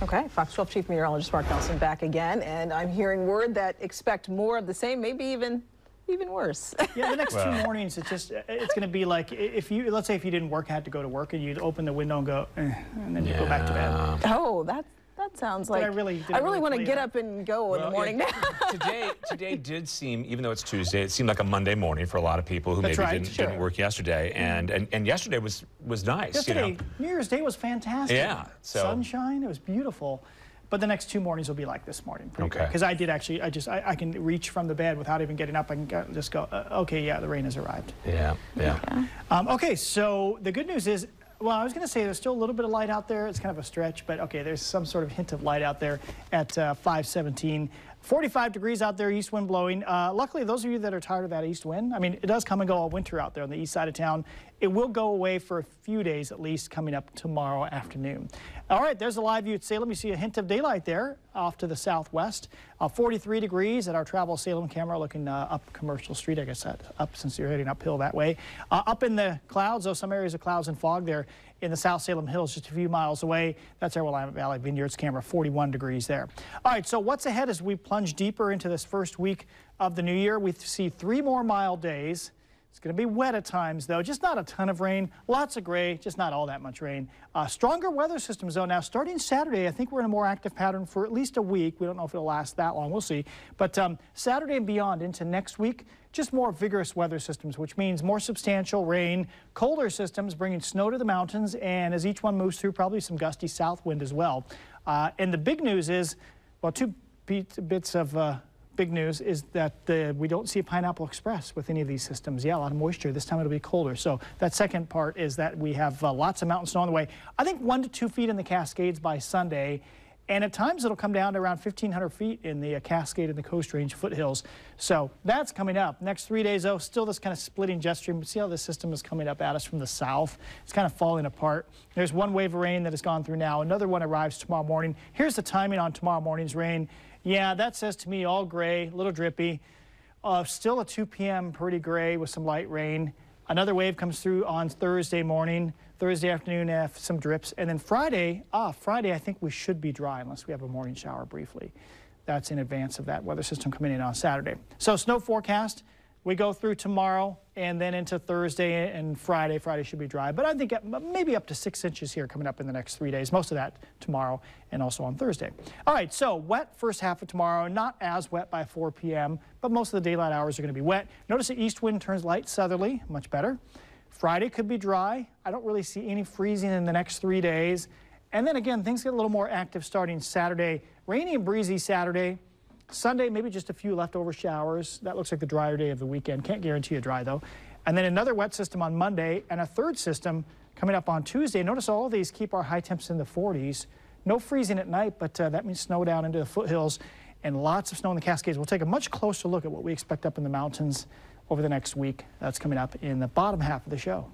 Okay, Fox 12 Chief Meteorologist Mark Nelson back again, and I'm hearing word that expect more of the same, maybe even worse. Yeah, the next 2 mornings, it's going to be like let's say if you didn't work, had to go to work, and you'd open the window and go, and then you go back to bed. Oh, that sounds like I really want to get up and go in the morning now. Today did seem, even though it's Tuesday, it seemed like a Monday morning for a lot of people who didn't work yesterday, and yesterday was nice. Yesterday, New Year's Day was fantastic. Yeah, sunshine, it was beautiful. But the next 2 mornings will be like this morning. Okay. Because I can reach from the bed without even getting up. I can just go, okay, yeah, the rain has arrived. Yeah. Okay, so the good news is, well, I was going to say there's still a little bit of light out there. It's kind of a stretch, but okay, there's some sort of hint of light out there at 5:17. 45 degrees out there, east wind blowing. Luckily, those of you that are tired of that east wind, I mean, it does come and go all winter out there on the east side of town. It will go away for a few days at least coming up tomorrow afternoon. All right, there's a live view at Salem. You see a hint of daylight there off to the southwest. 43 degrees at our Travel Salem camera looking up Commercial Street. I guess up since you're heading uphill that way. Up in the clouds, though, some areas of clouds and fog there in the South Salem Hills, just a few miles away. That's our Willamette Valley Vineyards camera, 41 degrees there. All right, so what's ahead as we plunge deeper into this first week of the new year? We see 3 more mild days. It's going to be wet at times, though, just not a ton of rain. Lots of gray, just not all that much rain. Stronger weather systems, though. Now, starting Saturday, I think we're in a more active pattern for at least a week. We don't know if it'll last that long. We'll see. But Saturday and beyond into next week, just more vigorous weather systems, which means more substantial rain, colder systems bringing snow to the mountains, and as each one moves through, probably some gusty south wind as well. And the big news is, well, 2 bits of big news is that we don't see a Pineapple Express with any of these systems. Yeah, a lot of moisture. This time it'll be colder. So that second part is that we have lots of mountain snow on the way. I think 1 to 2 feet in the Cascades by Sunday. And at times it'll come down to around 1,500 feet in the Cascade and the Coast Range foothills. So that's coming up. Next 3 days, though, still this kind of splitting jet stream. But see how this system is coming up at us from the south? It's kind of falling apart. There's one wave of rain that has gone through now. Another one arrives tomorrow morning. Here's the timing on tomorrow morning's rain. Yeah, that says to me all gray, a little drippy. Still at 2 p.m., pretty gray with some light rain. Another wave comes through on Thursday morning. Thursday afternoon, some drips. And then Friday, I think we should be dry unless we have a morning shower briefly. That's in advance of that weather system coming in on Saturday. So snow forecast, we go through tomorrow and then into Thursday and Friday. Friday should be dry, but I think maybe up to 6 inches here coming up in the next 3 days. Most of that tomorrow and also on Thursday. All right, so wet first half of tomorrow, not as wet by 4 p.m., but most of the daylight hours are going to be wet. Notice the east wind turns light southerly, much better. Friday could be dry. I don't really see any freezing in the next 3 days. And then again, things get a little more active starting Saturday. Rainy and breezy Saturday. Sunday, maybe just a few leftover showers. That looks like the drier day of the weekend. Can't guarantee you dry, though. And then another wet system on Monday and a third system coming up on Tuesday. Notice all of these keep our high temps in the 40s. No freezing at night, but that means snow down into the foothills and lots of snow in the Cascades. We'll take a much closer look at what we expect up in the mountains over the next week. That's coming up in the bottom half of the show.